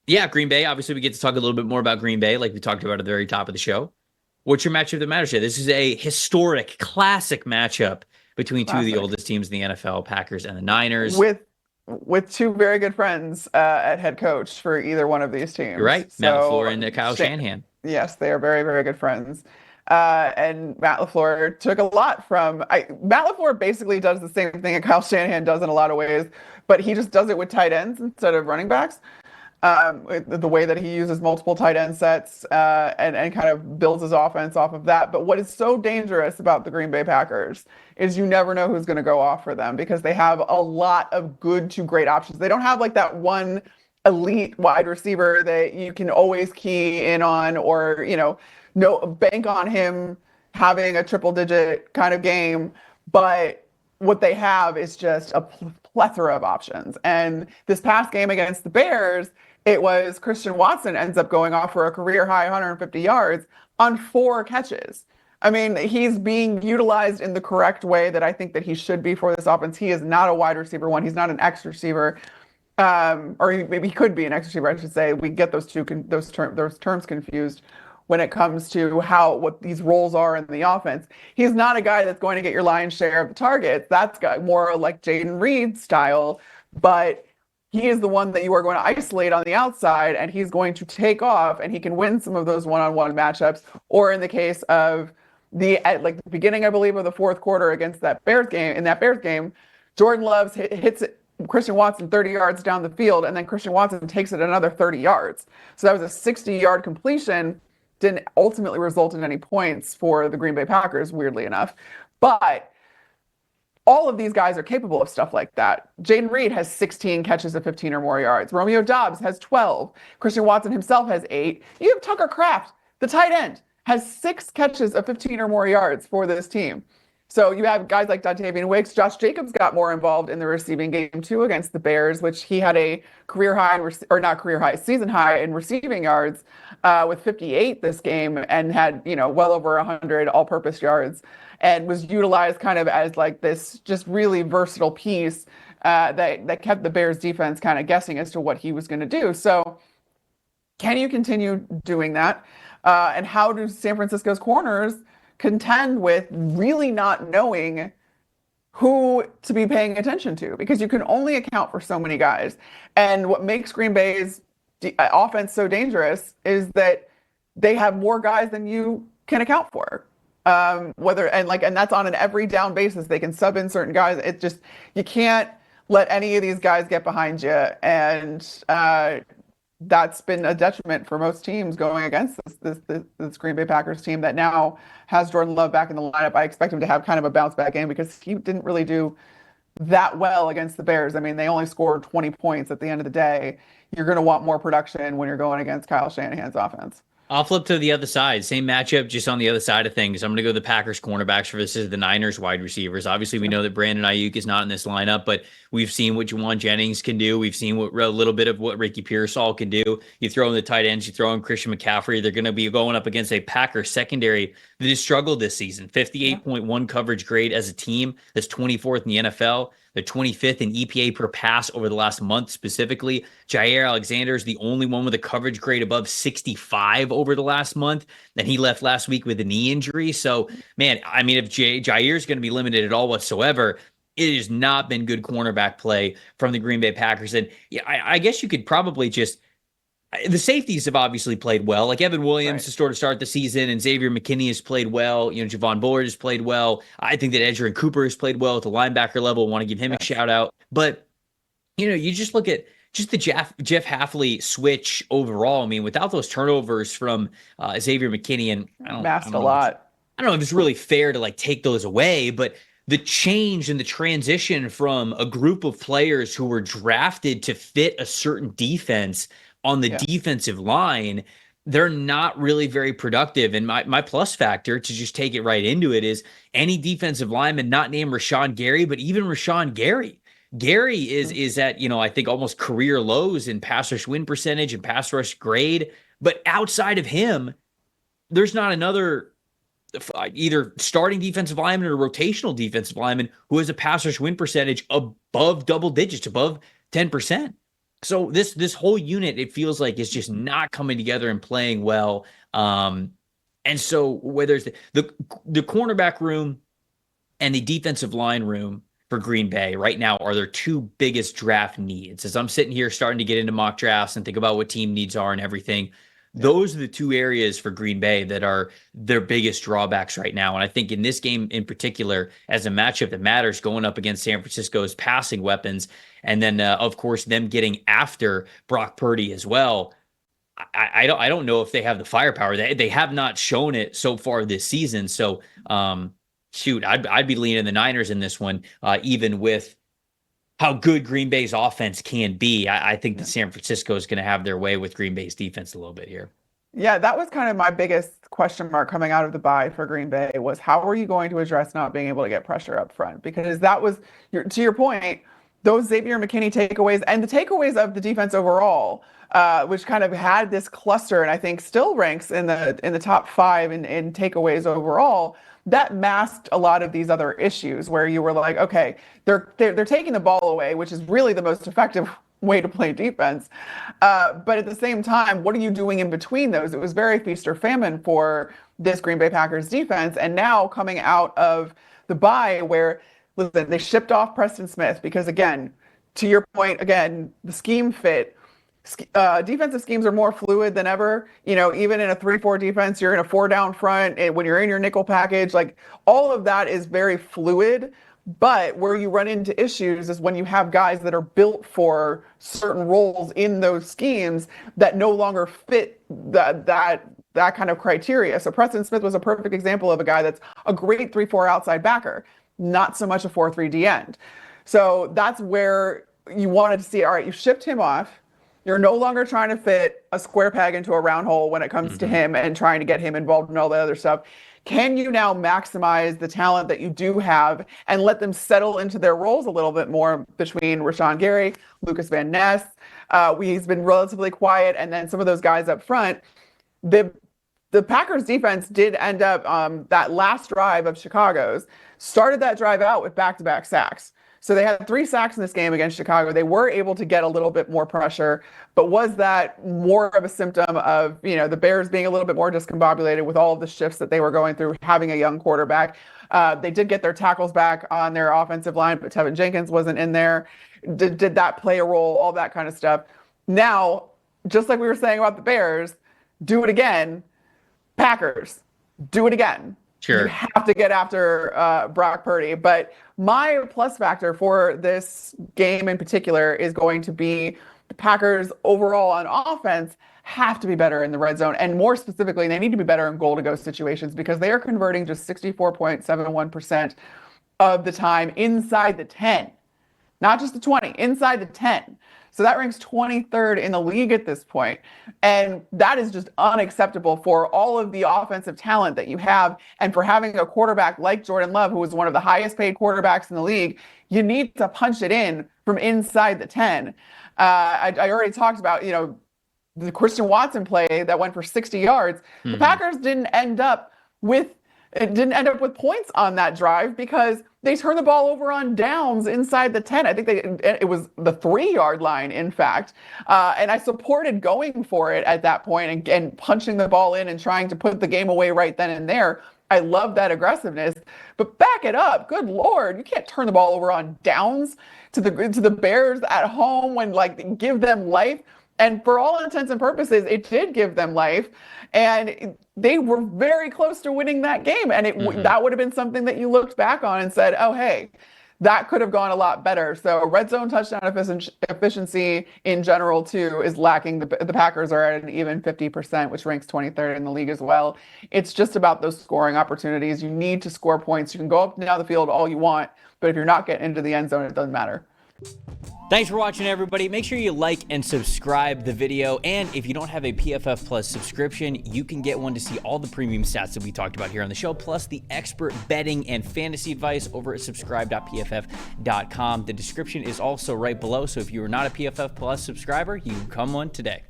Yeah, Green Bay. Obviously, we get to talk a little bit more about Green Bay, like we talked about at the very top of the show. What's your matchup that matters here? This is a historic, classic matchup between two of the Classic. oldest teams in the NFL, Packers and the Niners. With two very good friends at head coach for either one of these You're teams. right, Matt LaFleur So, and Kyle Shanahan. yes, they are very, very good friends. And Matt LaFleur took a lot from Matt LaFleur basically does the same thing that Kyle Shanahan does in a lot of ways, but he just does it with tight ends instead of running backs. The way that he uses multiple tight end sets and kind of builds his offense off of that. But what is so dangerous about the Green Bay Packers is you never know who's going to go off for them because they have a lot of good to great options. They don't have like that one elite wide receiver that you can always key in on or, no bank on him having a triple digit kind of game. But what they have is just a plethora of options. And this past game against the Bears, it was Christian Watson ends up going off for a career high 150 yards on 4 catches. I mean, he's being utilized in the correct way that I think that he should be for this offense. He is not a wide receiver one. He's not an X receiver, or maybe he could be an X receiver. I should say. We get those terms confused when it comes to what these roles are in the offense. He's not a guy that's going to get your lion's share of the targets. That's got more like Jaden Reed style, but he is the one that you are going to isolate on the outside, and he's going to take off, and he can win some of those one-on-one matchups. Or in the case of the beginning, I believe, of the fourth quarter against that Bears game, Jordan Love hits Christian Watson 30 yards down the field, and then Christian Watson takes it another 30 yards. So that was a 60-yard completion. Didn't ultimately result in any points for the Green Bay Packers, weirdly enough. But all of these guys are capable of stuff like that. Jaden Reed has 16 catches of 15 or more yards. Romeo Doubs has 12. Christian Watson himself has 8. You have Tucker Kraft, the tight end, has 6 catches of 15 or more yards for this team. So you have guys like Dontavian Wicks. Josh Jacobs got more involved in the receiving game too against the Bears, which he had a career high, or not career high, season high in receiving yards with 58 this game, and had well over 100 all-purpose yards, and was utilized kind of as like this just really versatile piece that kept the Bears defense kind of guessing as to what he was going to do. So can you continue doing that? And how do San Francisco's corners contend with really not knowing who to be paying attention to? Because you can only account for so many guys. And what makes Green Bay's offense so dangerous is that they have more guys than you can account for. And that's on an every down basis. They can sub in certain guys. It just, you can't let any of these guys get behind you. And that's been a detriment for most teams going against this Green Bay Packers team that now has Jordan Love back in the lineup. I expect him to have kind of a bounce back game because he didn't really do that well against the Bears. I mean, they only scored 20 points at the end of the day. You're going to want more production when you're going against Kyle Shanahan's offense. I'll flip to the other side. Same matchup, just on the other side of things. I'm going to go the Packers cornerbacks versus the Niners wide receivers. Obviously, we know that Brandon Ayuk is not in this lineup, but we've seen what Juwan Jennings can do. We've seen a little bit of what Ricky Pearsall can do. You throw in the tight ends, you throw in Christian McCaffrey. They're going to be going up against a Packers secondary that has struggled this season. 58.1 coverage grade as a team. That's 24th in the NFL. They're 25th in EPA per pass over the last month specifically. Jair Alexander is the only one with a coverage grade above 65 over the last month. And he left last week with a knee injury. So, man, I mean, if Jair is going to be limited at all whatsoever, it has not been good cornerback play from the Green Bay Packers. And yeah, I guess you could probably just, the safeties have obviously played well. Like Evan Williams has sort of started the season, and Xavier McKinney has played well. Javon Bullard has played well. I think that Edgerrin Cooper has played well at the linebacker level. I want to give him a shout out. But, you just look at just the Jeff Hafley switch overall. I mean, without those turnovers from Xavier McKinney, and I don't know if it's really fair to take those away, but the change and the transition from a group of players who were drafted to fit a certain defense on the defensive line, they're not really very productive. And my plus factor, to just take it right into it, is any defensive lineman not named Rashawn Gary, but even Rashawn Gary. Gary is at, I think almost career lows in pass rush win percentage and pass rush grade. But outside of him, there's not another either starting defensive lineman or rotational defensive lineman who has a pass rush win percentage above double digits, above 10%. So this whole unit, it feels like it's just not coming together and playing well. And so whether it's the cornerback room and the defensive line room for Green Bay right now are their two biggest draft needs. As I'm sitting here starting to get into mock drafts and think about what team needs are and everything, those are the two areas for Green Bay that are their biggest drawbacks right now. And I think in this game in particular, as a matchup that matters, going up against San Francisco's passing weapons, and then of course them getting after Brock Purdy as well. I don't know if they have the firepower. They have not shown it so far this season. So shoot, I'd be leaning the Niners in this one, even with how good Green Bay's offense can be. I think that San Francisco is going to have their way with Green Bay's defense a little bit here. Yeah, that was kind of my biggest question mark coming out of the bye for Green Bay was how are you going to address not being able to get pressure up front? Because that was, to your point, those Xavier McKinney takeaways and the takeaways of the defense overall, which kind of had this cluster and I think still ranks in the top 5 in takeaways overall. That masked a lot of these other issues where you were like, okay, they're taking the ball away, which is really the most effective way to play defense. But at the same time, what are you doing in between those? It was very feast or famine for this Green Bay Packers defense. And now coming out of the bye where, listen, they shipped off Preston Smith because, again, to your point, again, the scheme fit. Defensive schemes are more fluid than ever. Even in a 3-4 defense, you're in a 4-down front. And when you're in your nickel package, like all of that is very fluid. But where you run into issues is when you have guys that are built for certain roles in those schemes that no longer fit that kind of criteria. So Preston Smith was a perfect example of a guy that's a great 3-4 outside backer, not so much a 4-3 D end. So that's where you wanted to see, all right, you shipped him off. You're no longer trying to fit a square peg into a round hole when it comes to him and trying to get him involved in all the other stuff. Can you now maximize the talent that you do have and let them settle into their roles a little bit more between Rashawn Gary, Lucas Van Ness? He's been relatively quiet, and then some of those guys up front. The Packers defense did end up that last drive of Chicago's, started that drive out with back-to-back sacks. So they had 3 sacks in this game against Chicago. They were able to get a little bit more pressure, but was that more of a symptom of, the Bears being a little bit more discombobulated with all of the shifts that they were going through, having a young quarterback? They did get their tackles back on their offensive line, but Tevin Jenkins wasn't in there. Did that play a role? All that kind of stuff. Now, just like we were saying about the Bears, do it again. Packers, do it again. Sure. You have to get after Brock Purdy. But my plus factor for this game in particular is going to be the Packers overall on offense have to be better in the red zone. And more specifically, they need to be better in goal-to-go situations because they are converting just 64.71% of the time inside the 10. Not just the 20, inside the 10. So that ranks 23rd in the league at this point. And that is just unacceptable for all of the offensive talent that you have. And for having a quarterback like Jordan Love, who is one of the highest paid quarterbacks in the league, you need to punch it in from inside the 10. I already talked about, the Christian Watson play that went for 60 yards. Mm-hmm. The Packers didn't end up with points on that drive because they turned the ball over on downs inside the 10. I think it was the 3-yard line, in fact. And I supported going for it at that point and punching the ball in and trying to put the game away right then and there. I love that aggressiveness, but back it up. Good Lord, you can't turn the ball over on downs to the Bears at home when give them life. And for all intents and purposes, it did give them life. And they were very close to winning that game. And that would have been something that you looked back on and said, oh, hey, that could have gone a lot better. So red zone touchdown efficiency in general, too, is lacking. The Packers are at an even 50%, which ranks 23rd in the league as well. It's just about those scoring opportunities. You need to score points. You can go up and down the field all you want, but if you're not getting into the end zone, it doesn't matter. Thanks for watching, everybody. Make sure you like and subscribe the video. And if you don't have a PFF Plus subscription, you can get one to see all the premium stats that we talked about here on the show, plus the expert betting and fantasy advice over at subscribe.pff.com. The description is also right below, so if you are not a PFF Plus subscriber, you can come one today.